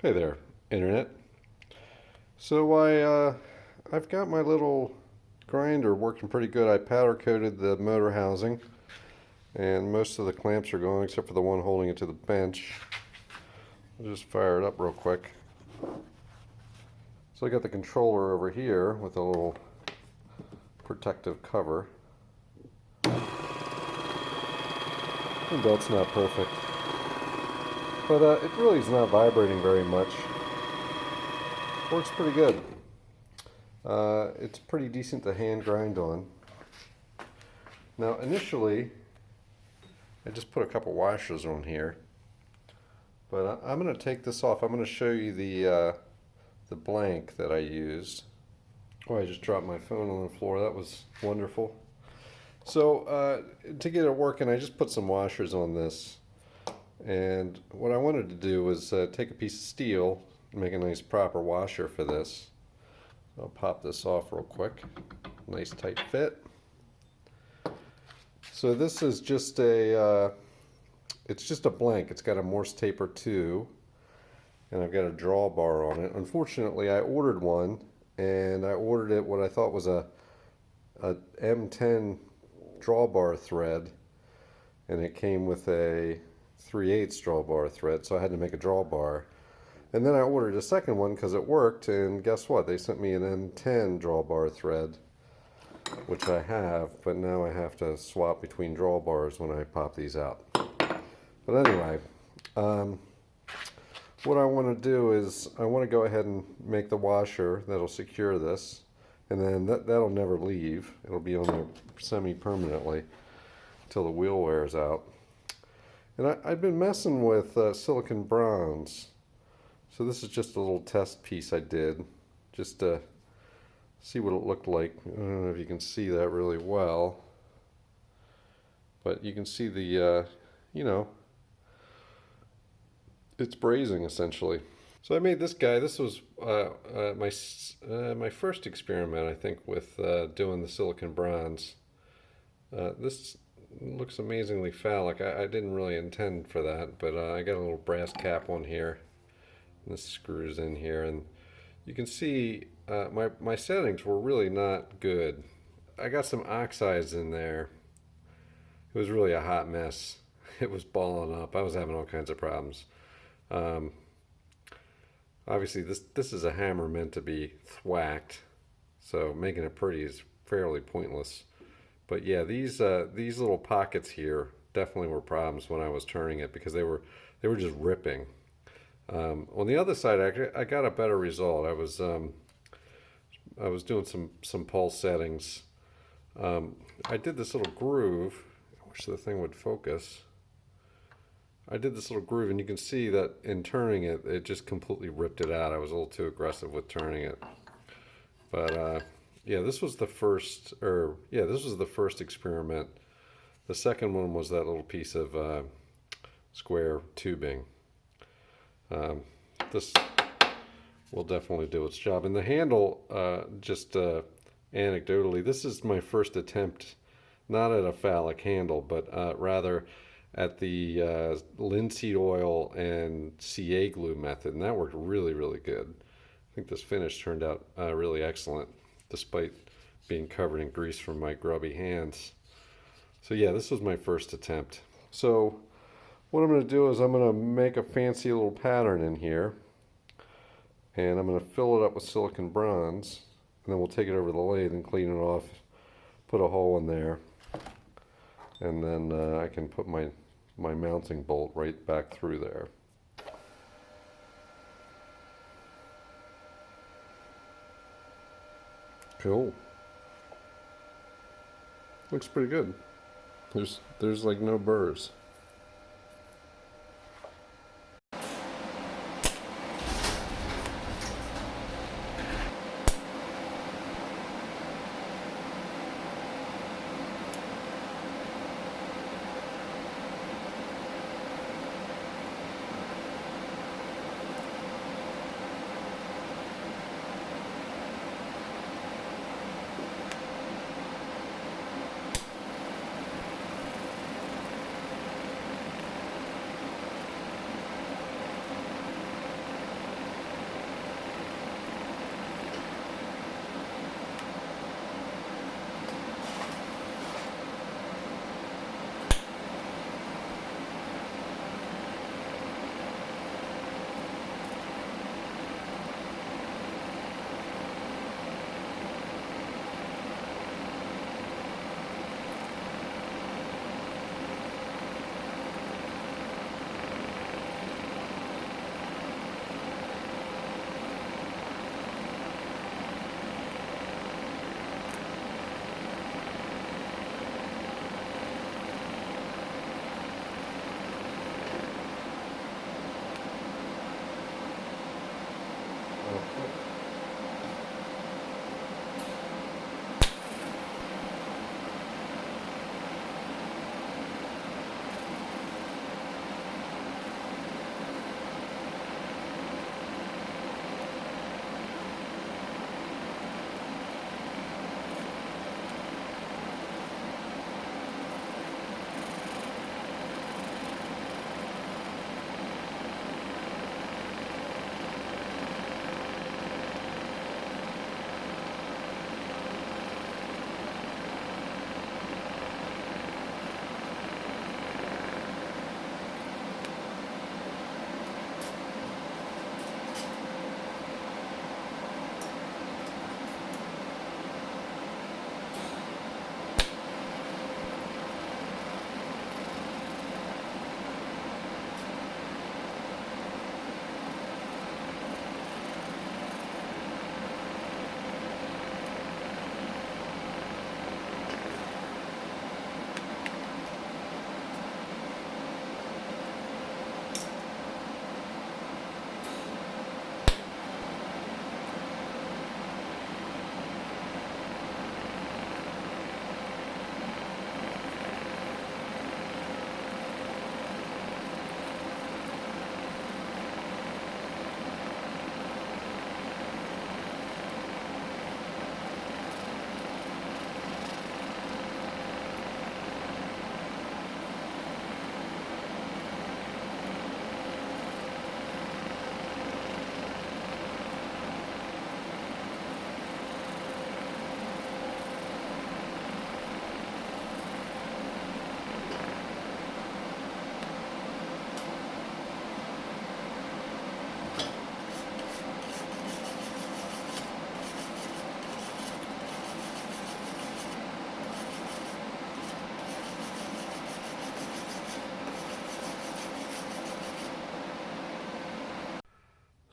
Hey there, Internet. So I've got my little grinder working pretty good. I powder coated the motor housing, and most of the clamps are gone except for the one holding it to the bench. I'll just fire it up real quick. So I got the controller over here with a little protective cover. The belt's not perfect, but it really is not vibrating very much. Works pretty good. It's pretty decent to hand grind on. Now initially, I just put a couple washers on here, but I'm going to take this off. I'm going to show you the blank that I used. Oh, I just dropped my phone on the floor. That was wonderful. So to get it working, I just put some washers on this. And what I wanted to do was take a piece of steel and make a nice proper washer for this. I'll pop this off real quick. Nice tight fit. So this is just it's just a blank. It's got a Morse taper 2, and I've got a drawbar on it. Unfortunately, I ordered one, and I ordered it what I thought was a M10 drawbar thread, and it came with a 3/8 drawbar thread, so I had to make a drawbar. And then I ordered a second one because it worked, and guess what? They sent me an M10 drawbar thread, which I have, but now I have to swap between drawbars when I pop these out. But anyway, what I want to do is I want to go ahead and make the washer that'll secure this, and then that'll never leave. It'll be on there semi-permanently until the wheel wears out. And I've been messing with silicon bronze. So this is just a little test piece I did just to see what it looked like. I don't know if you can see that really well, but you can see the, it's brazing essentially. So I made this guy. This was my first experiment, I think, with doing the silicon bronze. This looks amazingly phallic. I didn't really intend for that, but I got a little brass cap on here. And this screws in here, and you can see my settings were really not good. I got some oxides in there. It was really a hot mess. It was balling up. I was having all kinds of problems. Obviously, this is a hammer meant to be thwacked, so making it pretty is fairly pointless. But yeah, these little pockets here definitely were problems when I was turning it because they were just ripping. On the other side, I got a better result. I was doing some pulse settings. I did this little groove. I wish the thing would focus. I did this little groove, and you can see that in turning it, it just completely ripped it out. I was a little too aggressive with turning it. But yeah, this was the first, this was the first experiment. The second one was that little piece of square tubing. This will definitely do its job. And the handle, just anecdotally, this is my first attempt, not at a phallic handle, but rather at the linseed oil and CA glue method, and that worked really, really good. I think this finish turned out really excellent, despite being covered in grease from my grubby hands. So yeah, this was my first attempt. So what I'm going to do is I'm going to make a fancy little pattern in here, and I'm going to fill it up with silicon bronze, and then we'll take it over the lathe and clean it off, put a hole in there, and then I can put my mounting bolt right back through there. Cool. Looks pretty good. There's like no burrs.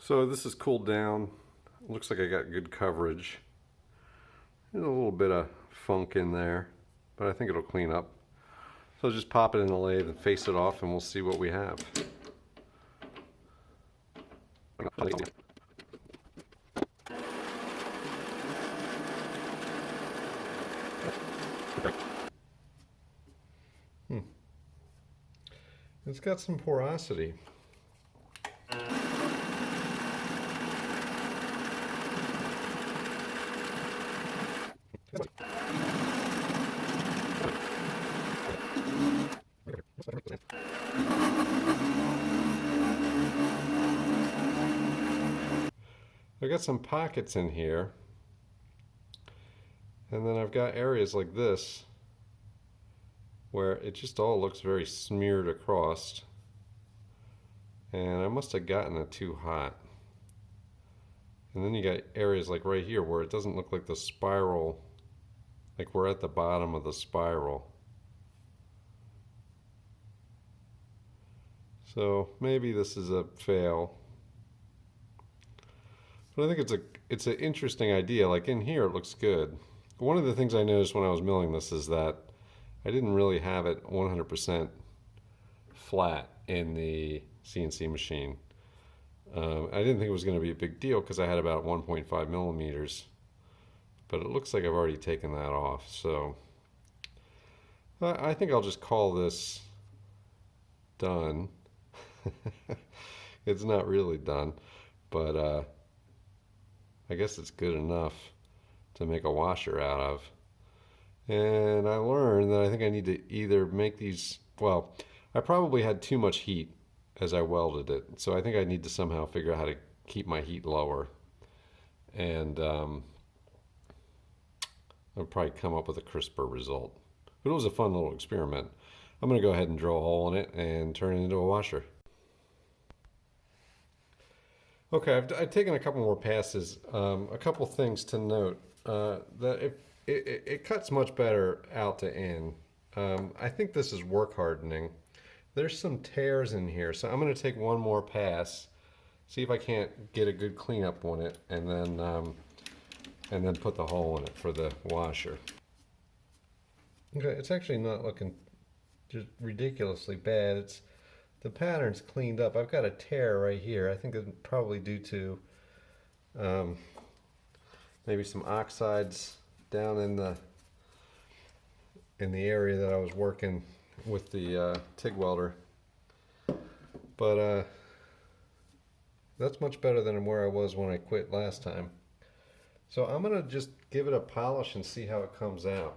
So this has cooled down. Looks like I got good coverage. There's a little bit of funk in there, but I think it'll clean up. So just pop it in the lathe and face it off and we'll see what we have. It's got some porosity. I've got some pockets in here, and then I've got areas like this where it just all looks very smeared across, and I must have gotten it too hot. And then you got areas like right here where it doesn't look like the spiral, like we're at the bottom of the spiral. So maybe this is a fail. But I think it's an interesting idea. Like in here it looks good. One of the things I noticed when I was milling this is that I didn't really have it 100% flat in the CNC machine. I didn't think it was going to be a big deal because I had about 1.5 millimeters, but it looks like I've already taken that off. So I think I'll just call this done. It's not really done, but I guess it's good enough to make a washer out of. And I learned that I think I need to either make these, well, I probably had too much heat as I welded it. So I think I need to somehow figure out how to keep my heat lower. And I'll probably come up with a crisper result. But it was a fun little experiment. I'm going to go ahead and drill a hole in it and turn it into a washer. Okay, I've taken a couple more passes. A couple things to note. That it cuts much better out to in. I think this is work hardening. There's some tears in here, so I'm going to take one more pass, see if I can't get a good cleanup on it, and then put the hole in it for the washer. Okay, it's actually not looking just ridiculously bad. The pattern's cleaned up. I've got a tear right here. I think it's probably due to Um, maybe some oxides down in the area that I was working with the TIG welder. But that's much better than where I was when I quit last time. So I'm gonna just give it a polish and see how it comes out.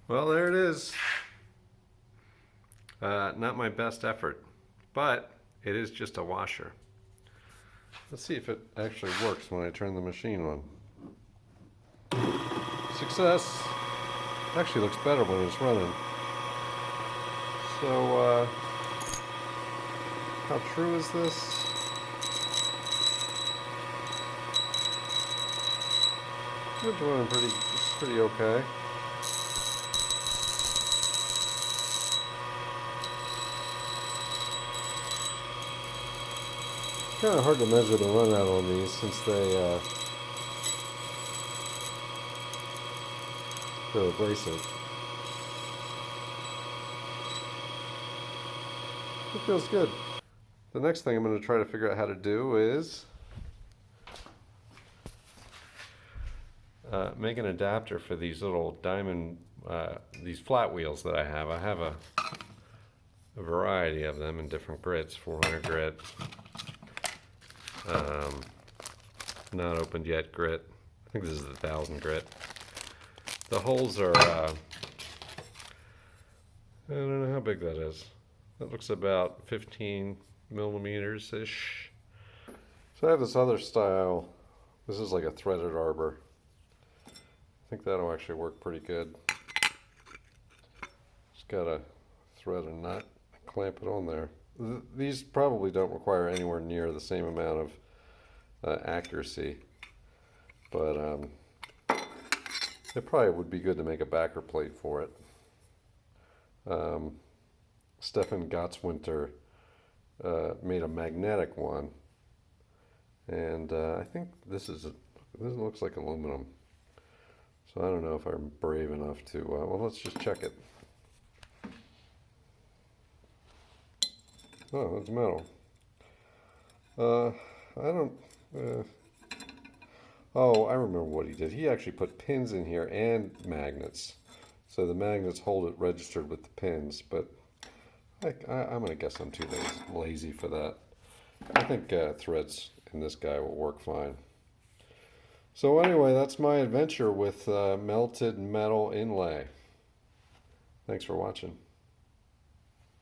Well, there it is. Not my best effort, but it is just a washer. Let's see if it actually works when I turn the machine on. Success! Actually looks better when it's running. So, how true is this? It's running pretty okay. Kind of hard to measure the run out on these since they're abrasive. It feels good. The next thing I'm going to try to figure out how to do is make an adapter for these little diamond, these flat wheels that I have. I have a variety of them in different grits, 400 grit, not opened yet grit. I think this is the 1000 grit. The holes are, I don't know how big that is. That looks about 15 millimeters-ish. So I have this other style. This is like a threaded arbor. I think that'll actually work pretty good. Just gotta thread a nut, clamp it on there. These probably don't require anywhere near the same amount of accuracy, but it probably would be good to make a backer plate for it. Stefan Gottswinter made a magnetic one, and I think this looks like aluminum. So I don't know if I'm brave enough to, well, let's just check it. Oh, it's metal. I don't, oh, I remember what he did. He actually put pins in here and magnets. So the magnets hold it registered with the pins, but I'm going to guess I'm too lazy for that. I think threads in this guy will work fine. So anyway, that's my adventure with melted metal inlay. Thanks for watching.